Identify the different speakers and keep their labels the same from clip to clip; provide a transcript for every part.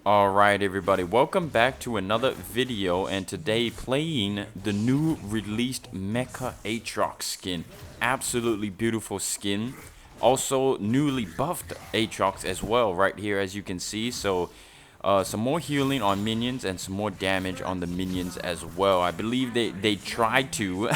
Speaker 1: Alright everybody, welcome back to another video, and today playing the new released MECHA AATROX skin. Absolutely beautiful skin. Also newly buffed Aatrox as well right here, as you can see. So some more healing on minions and some more damage on the minions as well. I believe they tried to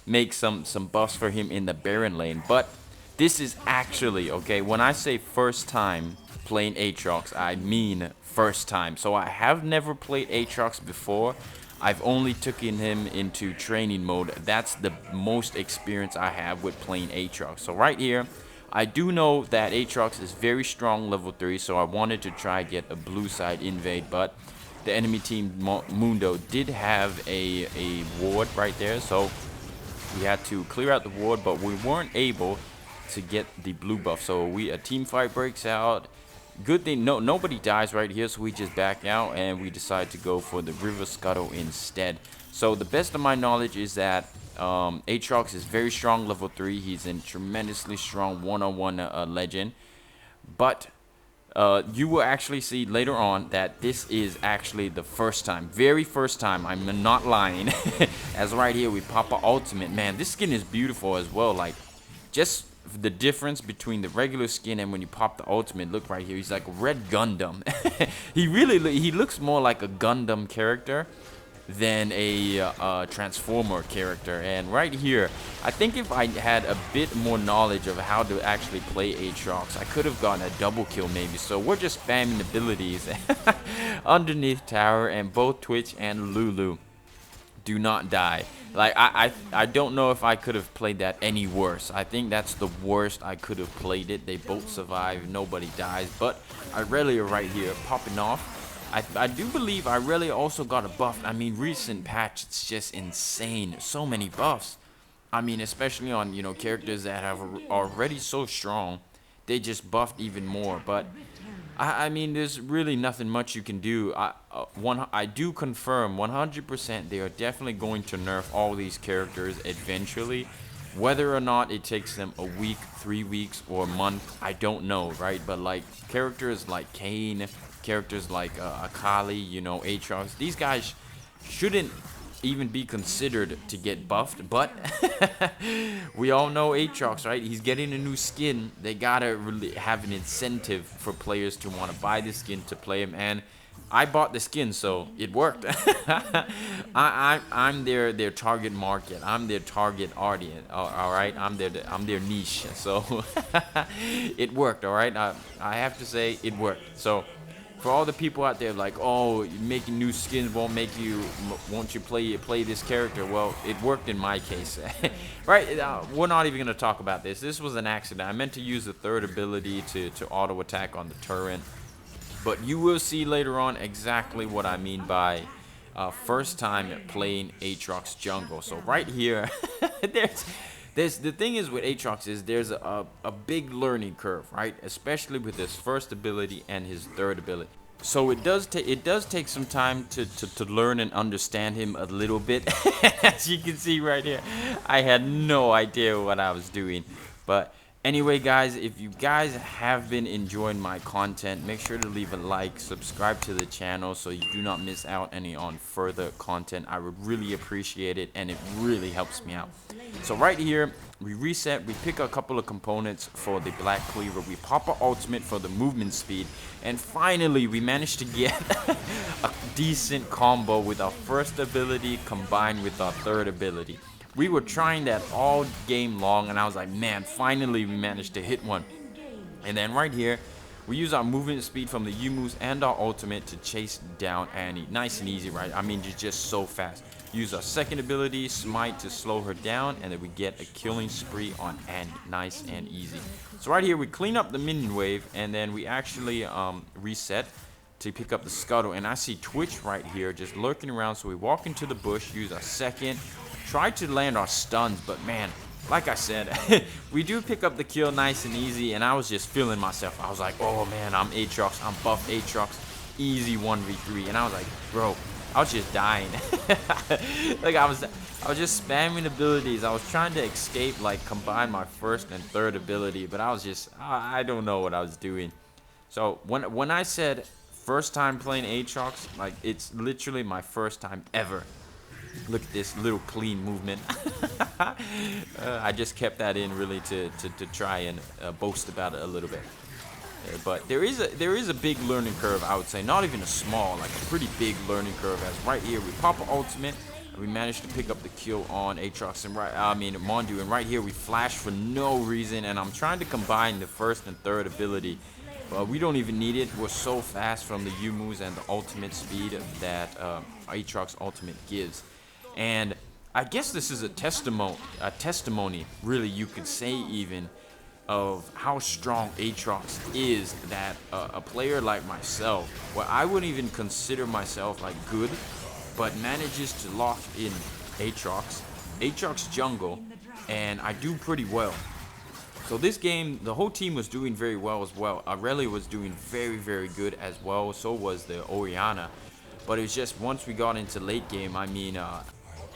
Speaker 1: make some buffs for him in the Baron lane, but this is actually, okay, when I say first time playing Aatrox, I mean first time. So I have never played Aatrox before. I've only taken him into training mode. That's the most experience I have with playing Aatrox. So right here, I do know that Aatrox is very strong level 3, so I wanted to try get a blue side invade, but the enemy team Mundo did have a ward right there, so we had to clear out the ward, but we weren't able to get the blue buff. So a team fight breaks out. Good thing nobody dies right here, so we just back out and we decide to go for the river scuttle instead. So the best of my knowledge is that Aatrox is very strong level 3. He's a tremendously strong one-on-one legend, but you will actually see later on that this is actually the first time, very first time, I'm not lying. As right here we pop an ultimate. Man, this skin is beautiful as well. Like, just the difference between the regular skin and when you pop the ultimate. Look right here, he's like Red Gundam. he looks more like a Gundam character than a Transformer character. And right here, I think if I had a bit more knowledge of how to actually play Aatrox, I could have gotten a double kill maybe. So we're just spamming abilities underneath tower, and both Twitch and Lulu do not die. Like, I don't know if I could have played that any worse. I think that's the worst I could have played it. They both survive, nobody dies. But Irelia right here popping off. I do believe Irelia also got a buff. I mean, recent patch, it's just insane. So many buffs. I mean, especially on, you know, characters that have already so strong, they just buffed even more. But I mean, there's really nothing much you can do. I do confirm 100% they are definitely going to nerf all these characters eventually. Whether or not it takes them a week, 3 weeks, or a month, I don't know, right? But like characters like Kane, characters like Akali, you know, Aatrox, these guys shouldn't even be considered to get buffed, but we all know Aatrox, right? He's getting a new skin. They gotta really have an incentive for players to want to buy the skin to play him, and I bought the skin, so it worked. I'm their target market. I'm their target audience. All right, I'm their niche. So it worked. All right, I have to say it worked. So for all the people out there like, oh, making new skins won't you play this character? Well, it worked in my case. Right, we're not even going to talk about this. This was an accident. I meant to use the third ability to auto attack on the turret, but you will see later on exactly what I mean by first time playing Aatrox jungle. So right here, the thing is with Aatrox is there's a big learning curve, right? Especially with his first ability and his third ability. So it does take some time to learn and understand him a little bit. As you can see right here, I had no idea what I was doing. But anyway, guys, if you guys have been enjoying my content, make sure to leave a like, subscribe to the channel so you do not miss out on further content. I would really appreciate it, and it really helps me out. So right here, we reset, we pick a couple of components for the Black Cleaver, we pop our ultimate for the movement speed, and finally we managed to get a decent combo with our first ability combined with our third ability. We were trying that all game long, and I was like, man, finally we managed to hit one. And then right here, we use our movement speed from the U-moves and our ultimate to chase down Annie. Nice and easy, right? I mean, just so fast. Use our second ability, Smite, to slow her down, and then we get a killing spree on Annie. Nice and easy. So right here, we clean up the minion wave, and then we actually reset to pick up the scuttle. And I see Twitch right here just lurking around, so we walk into the bush, use our second, try to land our stuns, but man, like I said, we do pick up the kill nice and easy, and I was just feeling myself. I was like, oh man, I'm Aatrox, I'm buff Aatrox, easy 1v3, and I was like, bro, I was just dying. Like I was just spamming abilities. I was trying to escape, like combine my first and third ability, but I was just, I don't know what I was doing. So when I said First time playing Aatrox, like it's literally my first time ever. Look at this little clean movement. I just kept that in really to try and boast about it a little bit. But there is a big learning curve, I would say. Not even a small, like a pretty big learning curve. As right here we pop an ultimate, and we managed to pick up the kill on Aatrox and Mondu, and right here we flash for no reason, and I'm trying to combine the first and third ability. But we don't even need it. We're so fast from the U moves and the ultimate speed that Aatrox ultimate gives. And I guess this is a testimony, really, you could say even, of how strong Aatrox is, that a player like myself, where I wouldn't even consider myself like good, but manages to lock in Aatrox jungle, and I do pretty well. So this game, the whole team was doing very well as well. Aurelia was doing very, very good as well. So was the Orianna. But it's just once we got into late game, I mean,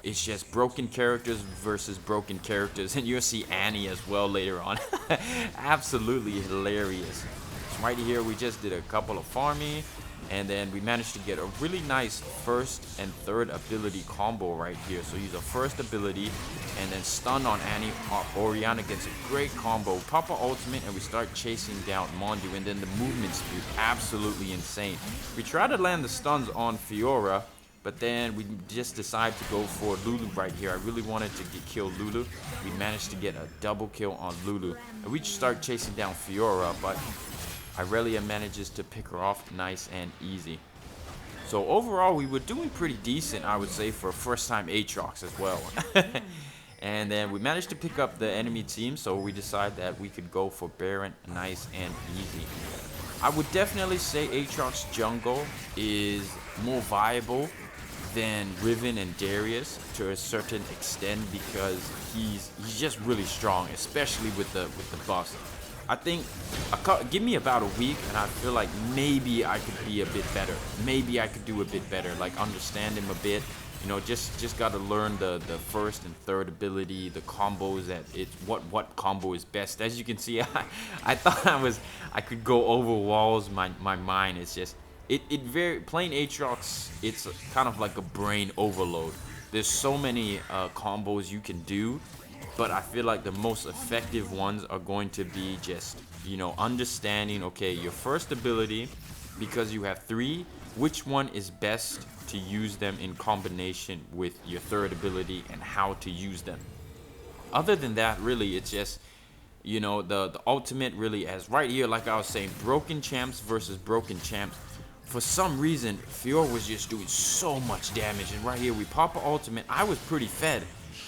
Speaker 1: it's just broken characters versus broken characters. And you'll see Annie as well later on. Absolutely hilarious. So right here, we just did a couple of farming. And then we managed to get a really nice first and third ability combo right here. So use a first ability and then stun on Annie. Orianna gets a great combo. Pop a ultimate and we start chasing down Mondu. And then the movement speed, absolutely insane. We try to land the stuns on Fiora, but then we just decided to go for Lulu right here. I really wanted to kill Lulu. We managed to get a double kill on Lulu. And we just start chasing down Fiora, but Aurelia manages to pick her off nice and easy. So overall, we were doing pretty decent, I would say, for a first-time Aatrox as well. And then we managed to pick up the enemy team, so we decided that we could go for Baron nice and easy. I would definitely say Aatrox jungle is more viable than Riven and Darius to a certain extent, because he's just really strong, especially with the buffs. I think, give me about a week, and I feel like maybe I could be a bit better. Maybe I could do a bit better, like understand him a bit. You know, just got to learn the first and third ability, the combos, that it's what combo is best. As you can see, I thought I could go over walls. My mind is just playing Aatrox. It's kind of like a brain overload. There's so many combos you can do. But I feel like the most effective ones are going to be just, you know, understanding, okay, your first ability, because you have 3, which one is best to use them in combination with your third ability and how to use them. Other than that, really, it's just, you know, the ultimate really, as right here, like I was saying, broken champs versus broken champs. For some reason, Fiora was just doing so much damage. And right here, we pop an ultimate. I was pretty fed.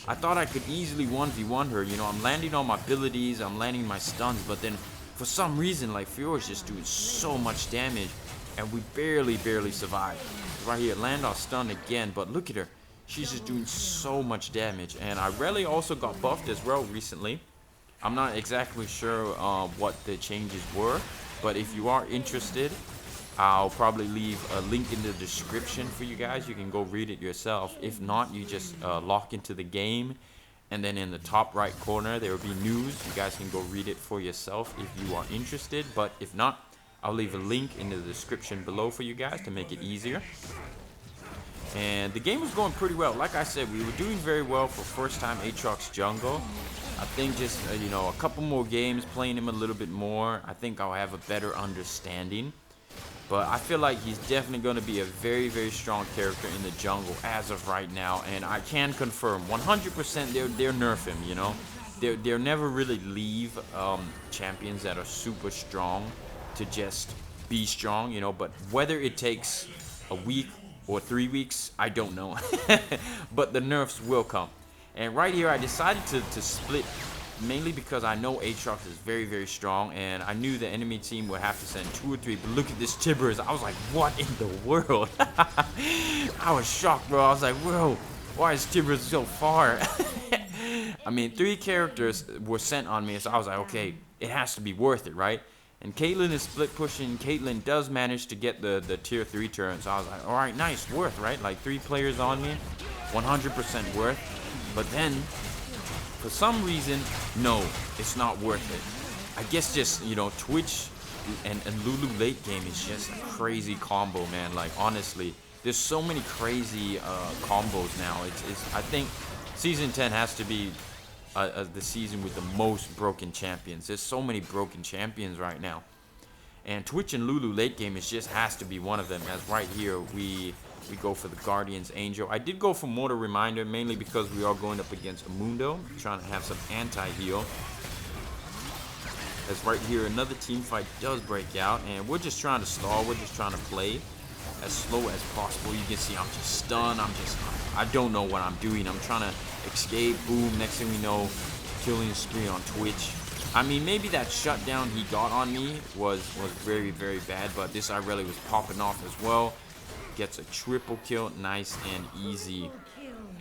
Speaker 1: I thought I could easily 1v1 her, you know, I'm landing on my abilities, I'm landing my stuns, but then for some reason, like, Fiora's just doing so much damage, and we barely survived. Right here, land our stun again, but look at her. She's just doing so much damage, and Aurelia also got buffed as well recently. I'm not exactly sure what the changes were, but if you are interested, I'll probably leave a link in the description for you guys. You can go read it yourself. If not, you just log into the game, and then in the top right corner there will be news. You guys can go read it for yourself if you are interested, but if not, I'll leave a link in the description below for you guys to make it easier. And the game was going pretty well. Like I said, we were doing very well for first time Aatrox jungle. I think just you know, a couple more games, playing him a little bit more, I think I'll have a better understanding. But I feel like he's definitely going to be a very, very strong character in the jungle as of right now. And I can confirm 100% they'll nerf him, you know. They'll never really leave champions that are super strong to just be strong, you know. But whether it takes a week or 3 weeks, I don't know. But the nerfs will come. And right here, I decided to split, mainly because I know Aatrox is very, very strong, and I knew the enemy team would have to send 2 or 3. But look at this Tibbers. I was like, what in the world? I was shocked, bro. I was like, whoa, why is Tibbers so far? I mean, 3 characters were sent on me, so I was like, okay, it has to be worth it, right? And Caitlyn is split pushing. Caitlyn does manage to get the tier 3 turn, so I was like, all right, nice, worth, right? Like 3 players on me, 100% worth. But then, for some reason, no, it's not worth it. I guess just, you know, Twitch and Lulu late game is just a crazy combo, man. Like honestly, there's so many crazy combos now. I think season 10 has to be the season with the most broken champions. There's so many broken champions right now, and Twitch and Lulu late game has to be one of them. As right here we go for the Guardian's Angel. I did go for Mortar Reminder mainly because we are going up against Amundo, trying to have some anti-heal. As right here another team fight does break out, and we're just trying to stall. We're just trying to play as slow as possible. You can see I'm just stunned. I don't know what I'm doing. I'm trying to escape. Boom. Next thing we know, killing spree on Twitch. I mean, maybe that shutdown he got on me was very, very bad, but this Irelia was popping off as well. Gets a triple kill, nice and easy.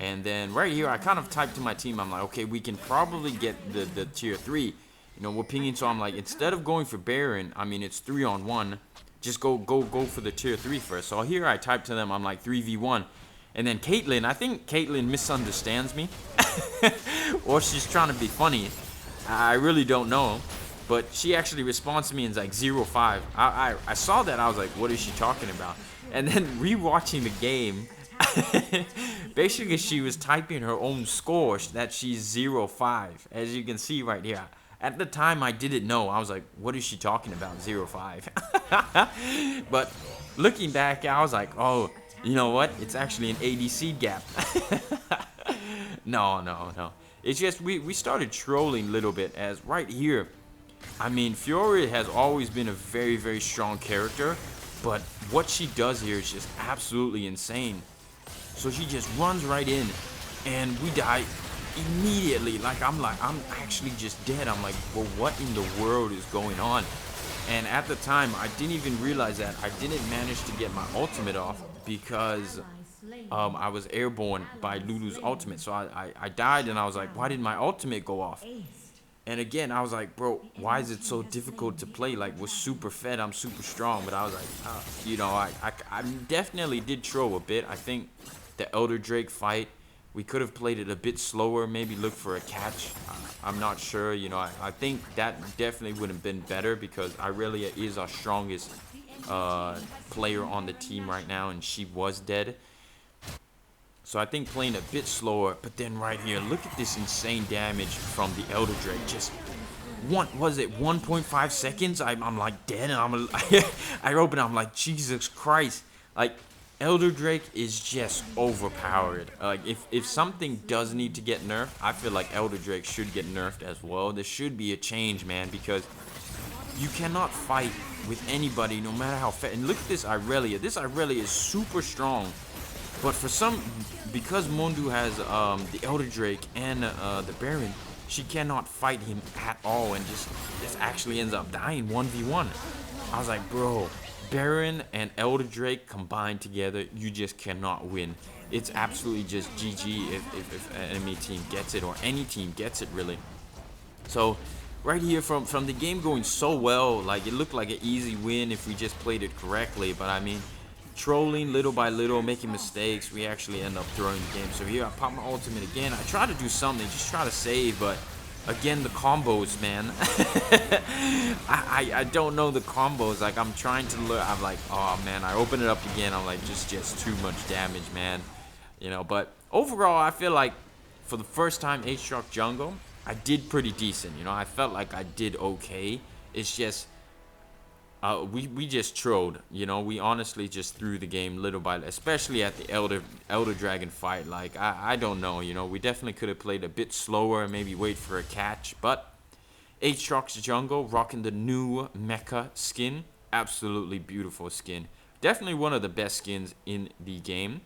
Speaker 1: And then right here, I kind of typed to my team. I'm like, okay, we can probably get the tier 3. You know, we're pinging, so I'm like, instead of going for Baron, I mean, it's 3-on-1. Just go for the tier 3 first. So here I type to them, I'm like 3v1. And then Caitlyn, I think Caitlyn misunderstands me. Or she's trying to be funny. I really don't know. But she actually responds to me and is like 0-5. I saw that, I was like, what is she talking about? And then rewatching the game, basically she was typing her own score that she's 0-5. As you can see right here. At the time, I didn't know. I was like, what is she talking about, 0-5? But looking back, I was like, oh, you know what? It's actually an ADC gap. No. It's just we started trolling a little bit, as right here. I mean, Fiora has always been a very, very strong character. But what she does here is just absolutely insane. So she just runs right in, and we die immediately. I'm actually just dead. I'm like, well, what in the world is going on? And at the time, I didn't even realize that I didn't manage to get my ultimate off because I was airborne by Lulu's ultimate. So I died, and I was like, why did my ultimate go off? And again, I was like, bro, why is it so difficult to play? Like, we're super fed, I'm super strong. But I was like, you know, I definitely did troll a bit. I think the Elder Drake fight, we could have played it a bit slower, maybe look for a catch. I'm not sure, you know, I think that definitely would have been better because Irelia is our strongest player on the team right now, and she was dead. So I think playing a bit slower, but then right here, look at this insane damage from the Elder Drake. Just, was it 1.5 seconds? I'm like dead, and I open it, I'm like, Jesus Christ. Like, Elder Drake is just overpowered. Like, if something does need to get nerfed, I feel like Elder Drake should get nerfed as well. There should be a change, man, because you cannot fight with anybody, no matter how fast. And look at this Irelia. This Irelia is super strong. But because Mondu has the Elder Drake and the Baron, she cannot fight him at all, and just actually ends up dying 1v1. I was like, bro, Baron and Elder Drake combined together, you just cannot win. It's absolutely just GG if an enemy team gets it, or any team gets it, really. So right here, from the game going so well, like, it looked like an easy win if we just played it correctly. But I mean, trolling little by little, making mistakes, we actually end up throwing the game. So here I pop my ultimate again. I try to do something, just try to save, but again, the combos, man. I don't know the combos. Like, I'm trying to look, I'm like, oh man, I open it up again, I'm like, just too much damage, man. You know, but overall, I feel like for the first time Aatrox jungle, I did pretty decent. You know, I felt like I did okay. It's just we just trolled, you know. We honestly just threw the game little by little, especially at the Elder Dragon fight. Like, I don't know, you know. We definitely could have played a bit slower, maybe wait for a catch. But Aatrox jungle rocking the new mecha skin, absolutely beautiful skin. Definitely one of the best skins in the game.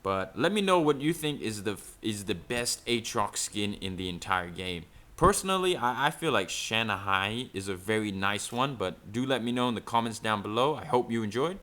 Speaker 1: But let me know what you think is the best Aatrox skin in the entire game. Personally, I feel like Shanghai is a very nice one, but do let me know in the comments down below. I hope you enjoyed.